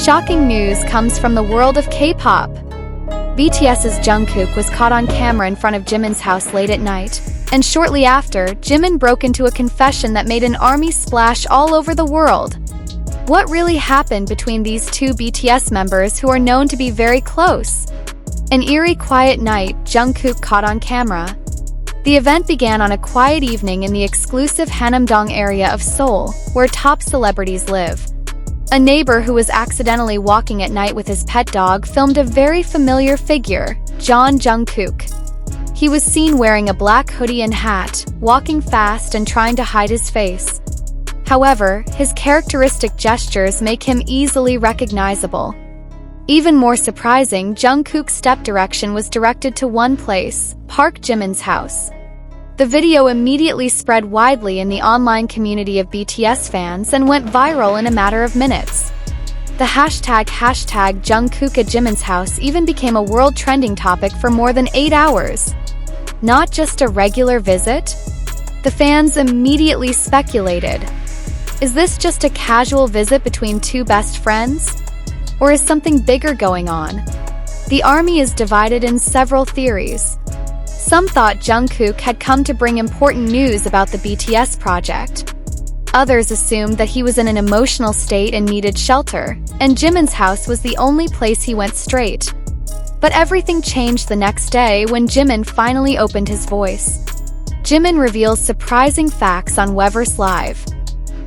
Shocking news comes from the world of K-pop. BTS's Jungkook was caught on camera in front of Jimin's house late at night, and shortly after, Jimin broke into a confession that made an army splash all over the world. What really happened between these two BTS members who are known to be very close? An eerie, quiet night, Jungkook caught on camera. The event began on a quiet evening in the exclusive Hanamdong area of Seoul, where top celebrities live. A neighbor who was accidentally walking at night with his pet dog filmed a very familiar figure, Jungkook. He was seen wearing a black hoodie and hat, walking fast and trying to hide his face. However, his characteristic gestures make him easily recognizable. Even more surprising, Jungkook's step direction was directed to one place, Park Jimin's house. The video immediately spread widely in the online community of BTS fans and went viral in a matter of minutes. The hashtag Jungkook at Jimin's house even became a world trending topic for more than 8 hours. Not just a regular visit? The fans immediately speculated. Is this just a casual visit between two best friends? Or is something bigger going on? The army is divided in several theories. Some thought Jungkook had come to bring important news about the BTS project. Others assumed that he was in an emotional state and needed shelter, and Jimin's house was the only place he went straight. But everything changed the next day when Jimin finally opened his voice. Jimin reveals surprising facts on Weverse Live.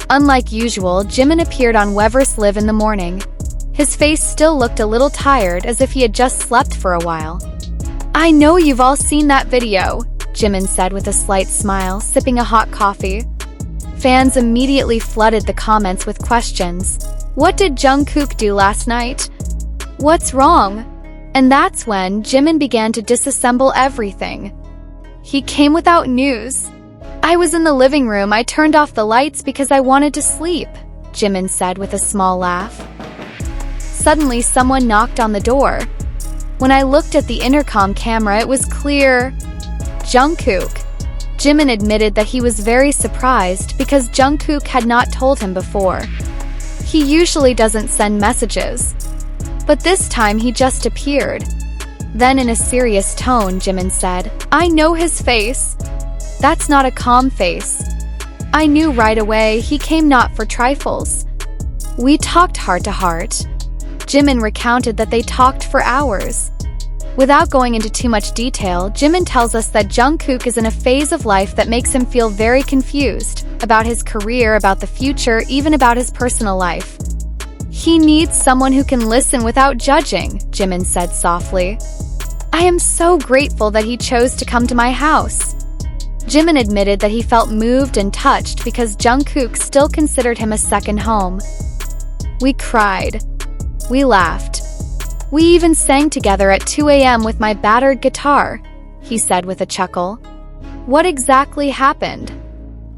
Unlike usual, Jimin appeared on Weverse Live in the morning. His face still looked a little tired, as if he had just slept for a while. "I know you've all seen that video," Jimin said with a slight smile, sipping a hot coffee. Fans immediately flooded the comments with questions. What did Jungkook do last night? What's wrong? And that's when Jimin began to disassemble everything. He came without news. "I was in the living room. I turned off the lights because I wanted to sleep," Jimin said with a small laugh. Suddenly, someone knocked on the door. When I looked at the intercom camera, it was clear. Jungkook. Jimin admitted that he was very surprised because Jungkook had not told him before. He usually doesn't send messages. But this time he just appeared. Then in a serious tone, Jimin said, "I know his face. That's not a calm face. I knew right away he came not for trifles. We talked heart to heart." Jimin recounted that they talked for hours. Without going into too much detail, Jimin tells us that Jungkook is in a phase of life that makes him feel very confused, about his career, about the future, even about his personal life. "He needs someone who can listen without judging," Jimin said softly. "I am so grateful that he chose to come to my house." Jimin admitted that he felt moved and touched because Jungkook still considered him a second home. "We cried. We laughed. We even sang together at 2 a.m. with my battered guitar," he said with a chuckle. What exactly happened?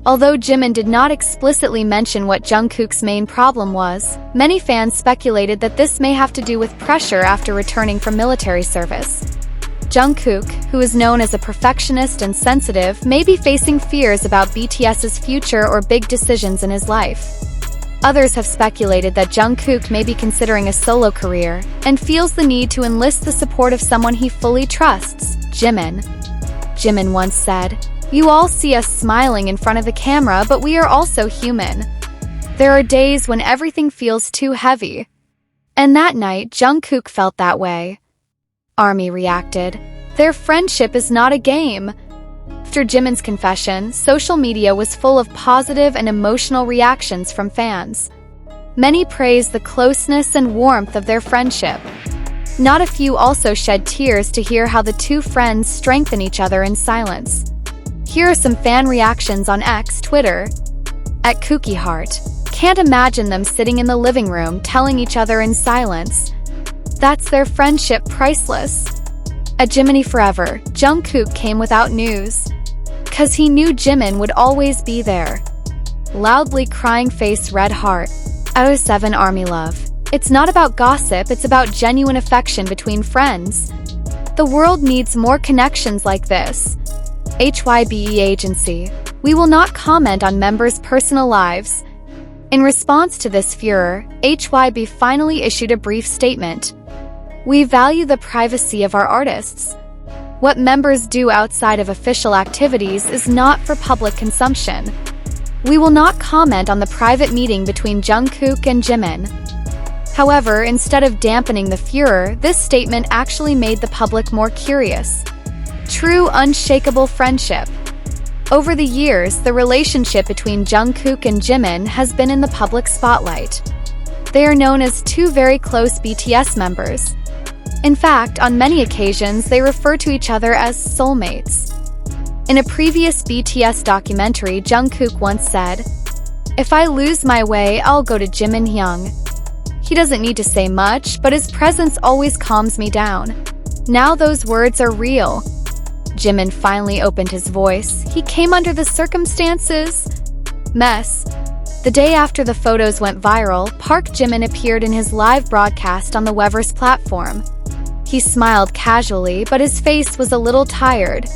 Although Jimin did not explicitly mention what Jungkook's main problem was, many fans speculated that this may have to do with pressure after returning from military service. Jungkook, who is known as a perfectionist and sensitive, may be facing fears about BTS's future or big decisions in his life. Others have speculated that Jungkook may be considering a solo career and feels the need to enlist the support of someone he fully trusts, Jimin. Jimin once said, "You all see us smiling in front of the camera, but we are also human. There are days when everything feels too heavy." And that night, Jungkook felt that way. ARMY reacted, "Their friendship is not a game." After Jimin's confession, social media was full of positive and emotional reactions from fans. Many praised the closeness and warmth of their friendship. Not a few also shed tears to hear how the two friends strengthen each other in silence. Here are some fan reactions on X, Twitter. At Kooky Heart, "Can't imagine them sitting in the living room telling each other in silence. That's their friendship, priceless." At Jiminy Forever, Jungkook came without news. "'Cause he knew Jimin would always be there." Loudly crying face red heart. 07 Army Love. "It's not about gossip, it's about genuine affection between friends. The world needs more connections like this." HYBE Agency. "We will not comment on members' personal lives." In response to this furor, HYB finally issued a brief statement. "We value the privacy of our artists. What members do outside of official activities is not for public consumption. We will not comment on the private meeting between Jungkook and Jimin." However, instead of dampening the furor, this statement actually made the public more curious. True, unshakable friendship. Over the years, the relationship between Jungkook and Jimin has been in the public spotlight. They are known as two very close BTS members. In fact, on many occasions, they refer to each other as soulmates. In a previous BTS documentary, Jungkook once said, "If I lose my way, I'll go to Jimin Hyung. He doesn't need to say much, but his presence always calms me down." Now those words are real. Jimin finally opened his voice. He came under the circumstances. Mess. The day after the photos went viral, Park Jimin appeared in his live broadcast on the Weverse platform. He smiled casually, but his face was a little tired.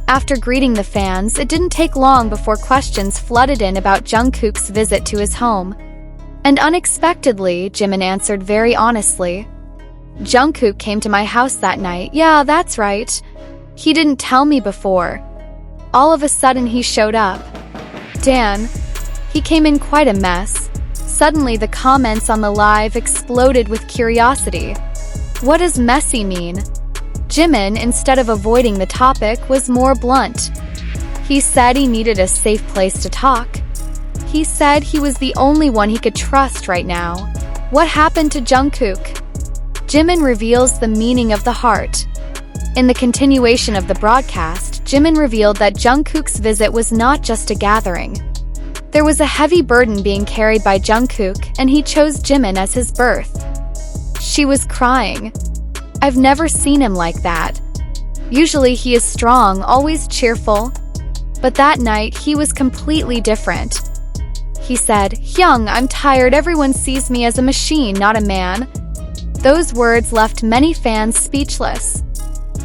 After greeting the fans, it didn't take long before questions flooded in about Jungkook's visit to his home. And unexpectedly, Jimin answered very honestly. "Jungkook came to my house that night. Yeah, that's right. He didn't tell me before. All of a sudden he showed up. Dan. He came in quite a mess." Suddenly the comments on the live exploded with curiosity. What does messy mean? Jimin, instead of avoiding the topic, was more blunt. He said he needed a safe place to talk. He said he was the only one he could trust right now. What happened to Jungkook? Jimin reveals the meaning of the heart. In the continuation of the broadcast, Jimin revealed that Jungkook's visit was not just a gathering. There was a heavy burden being carried by Jungkook, and he chose Jimin as his birth. She was crying. "I've never seen him like that. Usually he is strong, always cheerful. But that night, he was completely different. He said, 'Hyung, I'm tired. Everyone sees me as a machine, not a man.'" Those words left many fans speechless.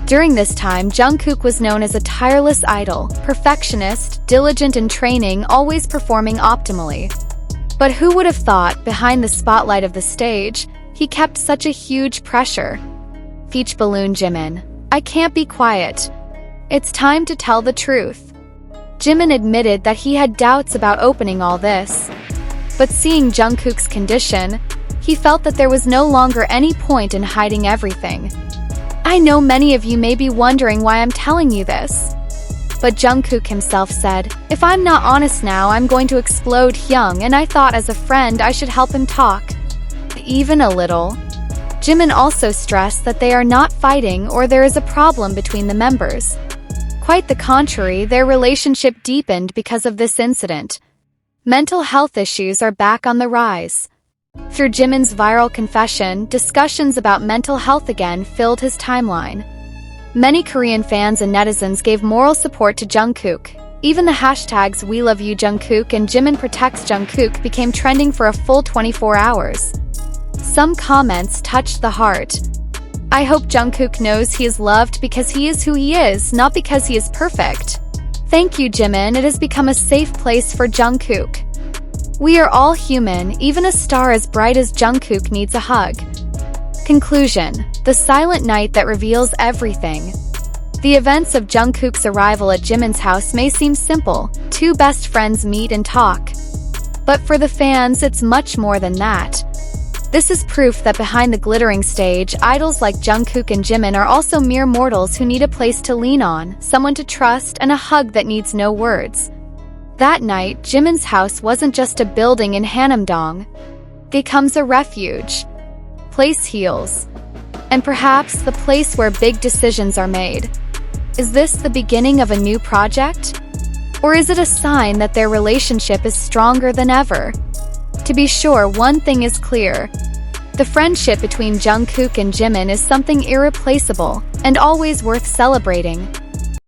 During this time, Jungkook was known as a tireless idol, perfectionist, diligent in training, always performing optimally. But who would have thought, behind the spotlight of the stage, he kept such a huge pressure? Peach balloon Jimin. "I can't be quiet. It's time to tell the truth." Jimin admitted that he had doubts about opening all this. But seeing Jungkook's condition, he felt that there was no longer any point in hiding everything. "I know many of you may be wondering why I'm telling you this." But Jungkook himself said, "If I'm not honest now, I'm going to explode Hyung, and I thought as a friend I should help him talk. Even a little." Jimin also stressed that they are not fighting or there is a problem between the members. Quite the contrary, their relationship deepened because of this incident. Mental health issues are back on the rise. Through Jimin's viral confession, discussions about mental health again filled his timeline. Many Korean fans and netizens gave moral support to Jungkook. Even the hashtags "We Love You Jungkook" and "Jimin Protects Jungkook" became trending for a full 24 hours. Some comments touched the heart. "I hope Jungkook knows he is loved because he is who he is, not because he is perfect. Thank you, Jimin. It has become a safe place for Jungkook. We are all human, even a star as bright as Jungkook needs a hug." Conclusion: the silent night that reveals everything. The events of Jungkook's arrival at Jimin's house may seem simple. Two best friends meet and talk. But for the fans, it's much more than that. This is proof that behind the glittering stage, idols like Jungkook and Jimin are also mere mortals who need a place to lean on, someone to trust, and a hug that needs no words. That night, Jimin's house wasn't just a building in Hanamdong. It becomes a refuge. Place heals. And perhaps the place where big decisions are made. Is this the beginning of a new project? Or is it a sign that their relationship is stronger than ever? To be sure, one thing is clear. The friendship between Jungkook and Jimin is something irreplaceable, and always worth celebrating.